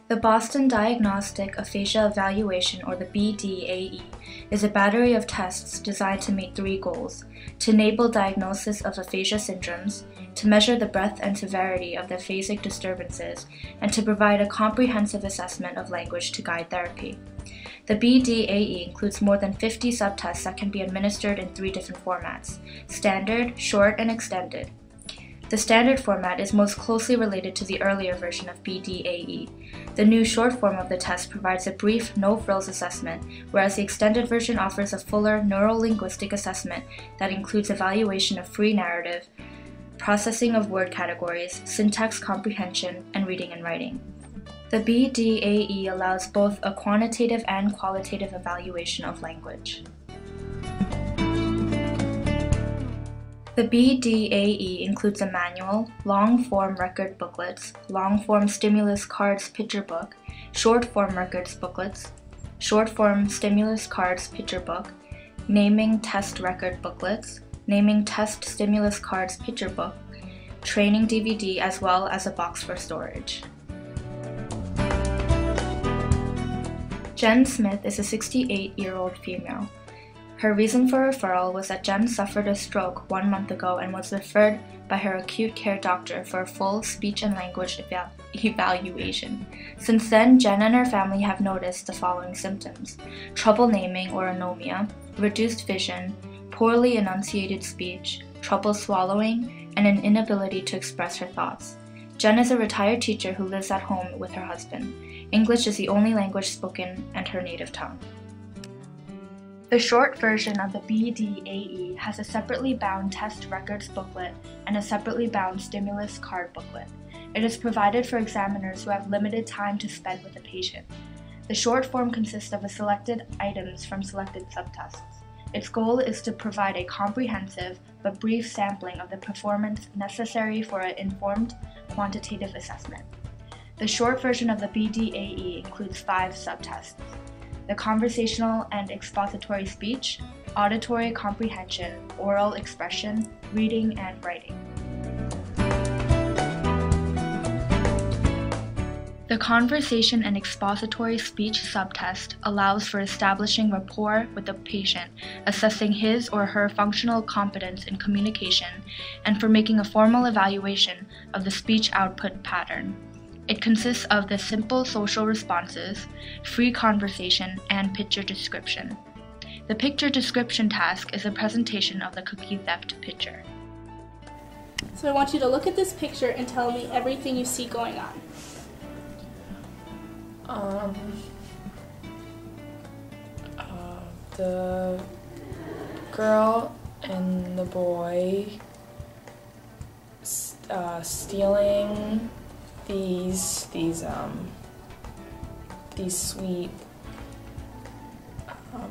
The Boston Diagnostic Aphasia Evaluation, or the Bdae, is a battery of tests designed to meet three goals: to enable diagnosis of aphasia syndromes, to measure the breadth and severity of the aphasic disturbances, and to provide a comprehensive assessment of language to guide therapy. The Bdae includes more than 50 subtests that can be administered in three different formats: standard, short, and extended. The standard format is most closely related to the earlier version of Bdae. The new short form of the test provides a brief, no-frills assessment, whereas the extended version offers a fuller neuro-linguistic assessment that includes evaluation of free narrative, processing of word categories, syntax comprehension, and reading and writing. The Bdae allows both a quantitative and qualitative evaluation of language. The Bdae includes a manual, long-form record booklets, long-form stimulus cards picture book, short-form records booklets, short-form stimulus cards picture book, naming test record booklets, naming test stimulus cards picture book, training DVD, as well as a box for storage. Jen Smith is a 68-year-old female. Her reason for referral was that Jen suffered a stroke 1 month ago and was referred by her acute care doctor for a full speech and language evaluation. Since then, Jen and her family have noticed the following symptoms: trouble naming or anomia, reduced vision, poorly enunciated speech, trouble swallowing, and an inability to express her thoughts. Jen is a retired teacher who lives at home with her husband. English is the only language spoken and her native tongue. The short version of the Bdae has a separately bound test records booklet and a separately bound stimulus card booklet. It is provided for examiners who have limited time to spend with a patient. The short form consists of selected items from selected subtests. Its goal is to provide a comprehensive but brief sampling of the performance necessary for an informed quantitative assessment. The short version of the Bdae includes 5 subtests: the conversational and expository speech, auditory comprehension, oral expression, reading, and writing. The conversation and expository speech subtest allows for establishing rapport with the patient, assessing his or her functional competence in communication, and for making a formal evaluation of the speech output pattern. It consists of the simple social responses, free conversation, and picture description. The picture description task is a presentation of the cookie theft picture. So I want you to look at this picture and tell me everything you see going on. The girl and the boy stealing these sweet,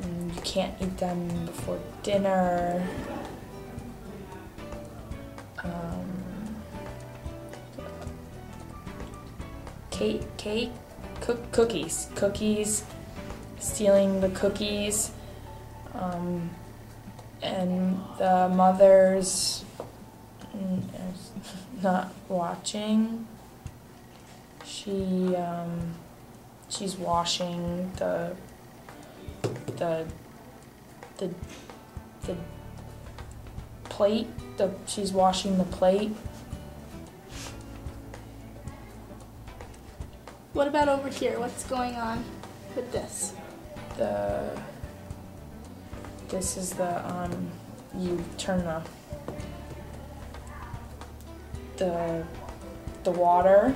you can't eat them before dinner, cookies, stealing the cookies, and the mother's not watching. She's washing the plate. She's washing the plate. What about over here? What's going on with this? This is the you turn the water.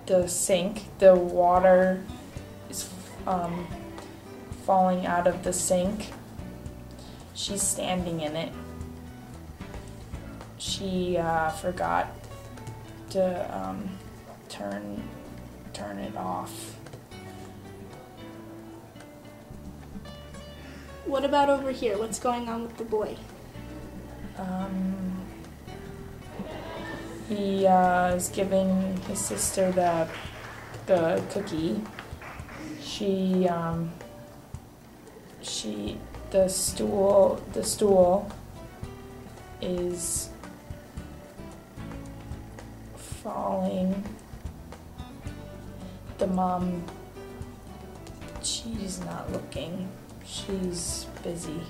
The sink. The water is falling out of the sink. She's standing in it. She forgot to turn it off. What about over here? What's going on with the boy? He is giving his sister the cookie. The stool is falling The mom, she's not looking. She's busy.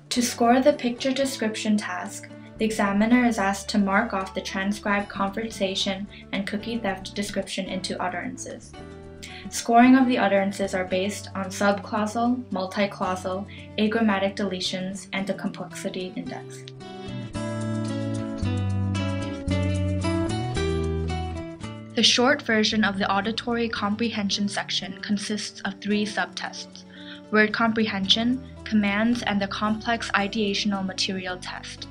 To score the picture description task, the examiner is asked to mark off the transcribed conversation and cookie theft description into utterances. Scoring of the utterances are based on subclausal, multiclausal, agrammatic deletions, and a complexity index. The short version of the auditory comprehension section consists of 3 subtests: word comprehension, commands, and the complex ideational material test.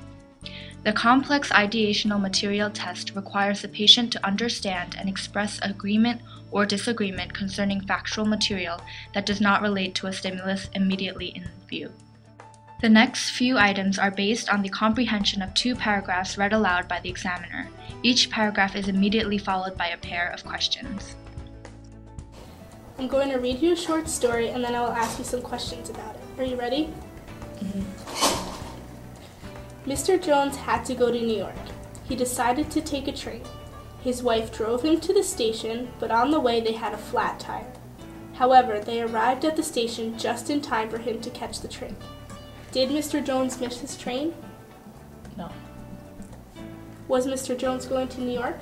The complex ideational material test requires the patient to understand and express agreement or disagreement concerning factual material that does not relate to a stimulus immediately in view. The next few items are based on the comprehension of 2 paragraphs read aloud by the examiner. Each paragraph is immediately followed by a pair of questions. I'm going to read you a short story and then I will ask you some questions about it. Are you ready? Mr. Jones had to go to New York. He decided to take a train. His wife drove him to the station, but on the way they had a flat tire. However, they arrived at the station just in time for him to catch the train. Did Mr. Jones miss his train? No. Was Mr. Jones going to New York?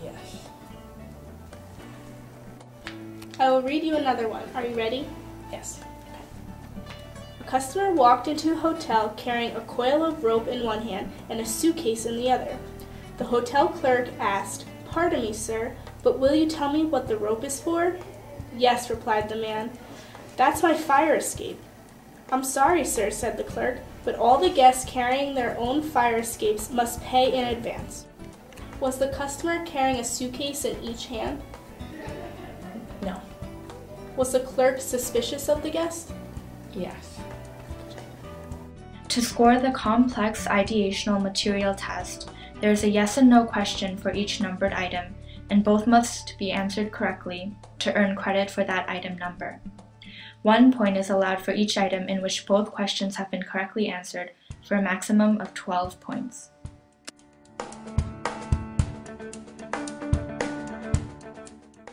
Yes. I will read you another one. Are you ready? Yes. A customer walked into a hotel carrying a coil of rope in one hand and a suitcase in the other. The hotel clerk asked, "Pardon me, sir, but will you tell me what the rope is for?" "Yes," replied the man. "That's my fire escape." "I'm sorry, sir," said the clerk, "but all the guests carrying their own fire escapes must pay in advance." Was the customer carrying a suitcase in each hand? No. Was the clerk suspicious of the guest? Yes. To score the complex ideational material test, there is a yes and no question for each numbered item, and both must be answered correctly to earn credit for that item number. 1 point is allowed for each item in which both questions have been correctly answered, for a maximum of 12 points.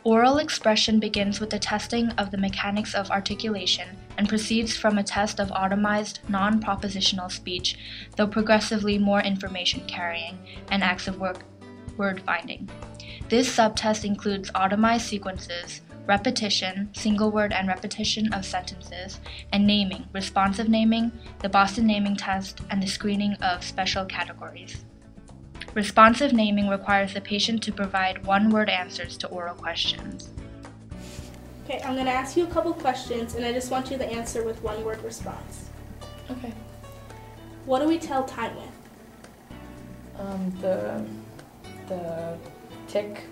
Oral expression begins with the testing of the mechanics of articulation and proceeds from a test of automized, non-propositional speech, though progressively more information-carrying, and acts of word finding. This subtest includes automized sequences, repetition, single word and repetition of sentences, and naming, responsive naming, the Boston naming test, and the screening of special categories. Responsive naming requires the patient to provide one-word answers to oral questions. Okay, I'm going to ask you a couple questions, and I just want you to answer with one-word response. Okay. What do we tell time with? The tick,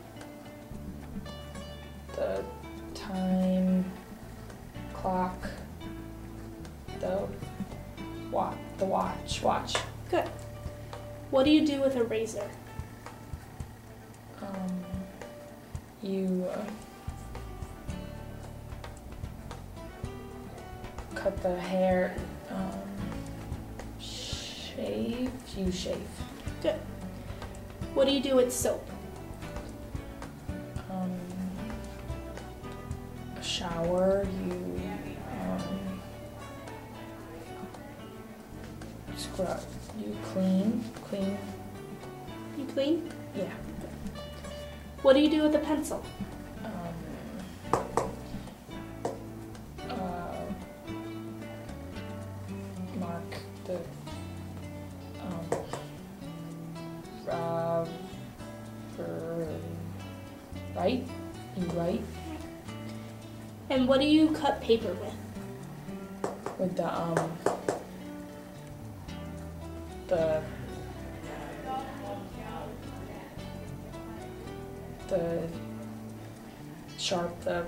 the time clock, the watch. Good. What do you do with a razor? You cut the hair, you shave. Good. What do you do with soap? Shower, you scrub, you clean. You clean? Yeah. What do you do with a pencil? Mark the write. You write And what do you cut paper with? with the sharp, the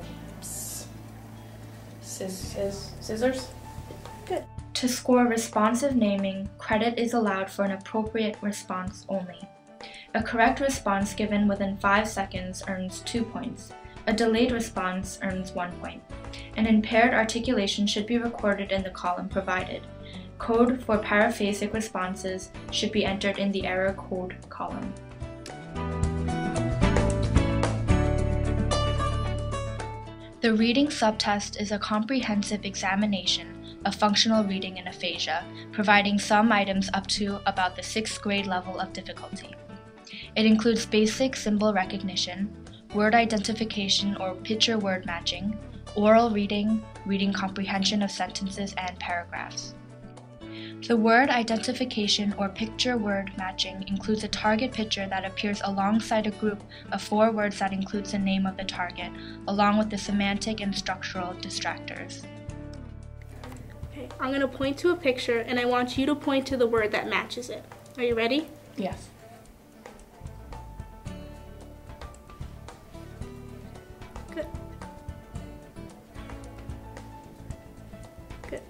scissors. Good. To score responsive naming, credit is allowed for an appropriate response only. A correct response given within 5 seconds earns 2 points. A delayed response earns 1 point. An impaired articulation should be recorded in the column provided. Code for paraphasic responses should be entered in the error code column. The reading subtest is a comprehensive examination of functional reading in aphasia, providing some items up to about the 6th grade level of difficulty. It includes basic symbol recognition, word identification or picture word matching, oral reading, reading comprehension of sentences and paragraphs. The word identification or picture word matching includes a target picture that appears alongside a group of 4 words that includes the name of the target, along with the semantic and structural distractors. Okay, I'm going to point to a picture and I want you to point to the word that matches it. Are you ready? Yes. Good. Good.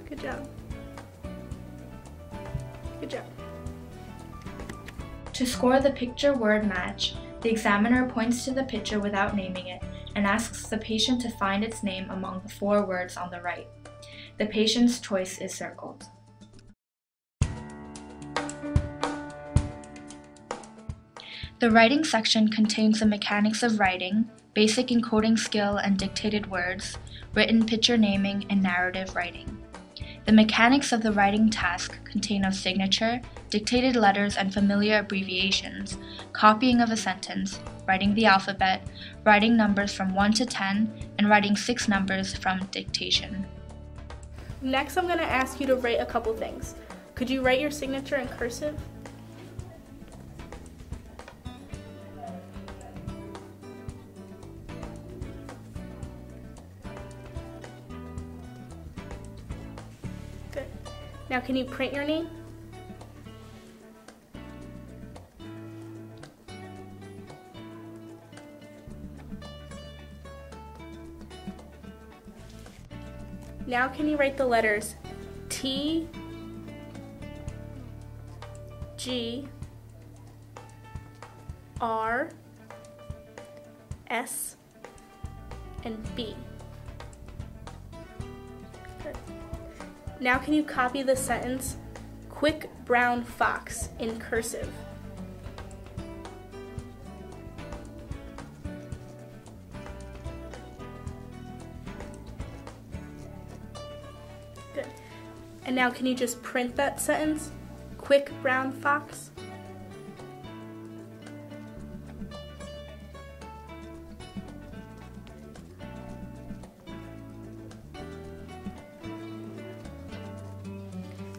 Good job. Good job. To score the picture word match, the examiner points to the picture without naming it and asks the patient to find its name among the 4 words on the right. The patient's choice is circled. The writing section contains the mechanics of writing, basic encoding skill and dictated words, written picture naming, and narrative writing. The mechanics of the writing task contain a signature, dictated letters and familiar abbreviations, copying of a sentence, writing the alphabet, writing numbers from 1 to 10, and writing 6 numbers from dictation. Next, I'm going to ask you to write a couple things. Could you write your signature in cursive? Good. Now, can you print your name? Now can you write the letters T, G, R, S, and B? Good. Now can you copy the sentence, "Quick brown fox," in cursive? Good. And now can you just print that sentence, "Quick brown fox"?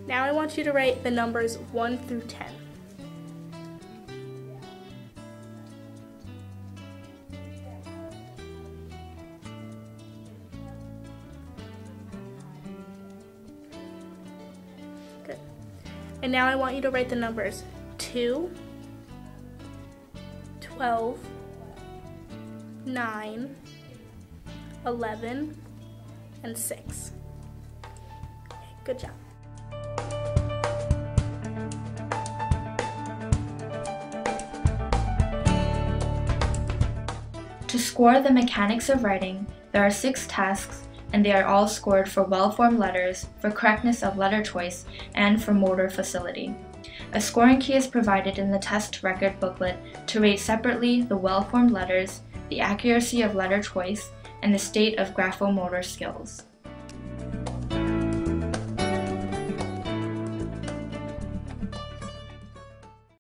Now I want you to write the numbers 1 through 10. Good. And now I want you to write the numbers 2, 12, 9, 11, and 6. Okay, good job. To score the mechanics of writing, there are 6 tasks, and they are all scored for well-formed letters, for correctness of letter choice, and for motor facility. A scoring key is provided in the test record booklet to rate separately the well-formed letters, the accuracy of letter choice, and the state of graphomotor skills.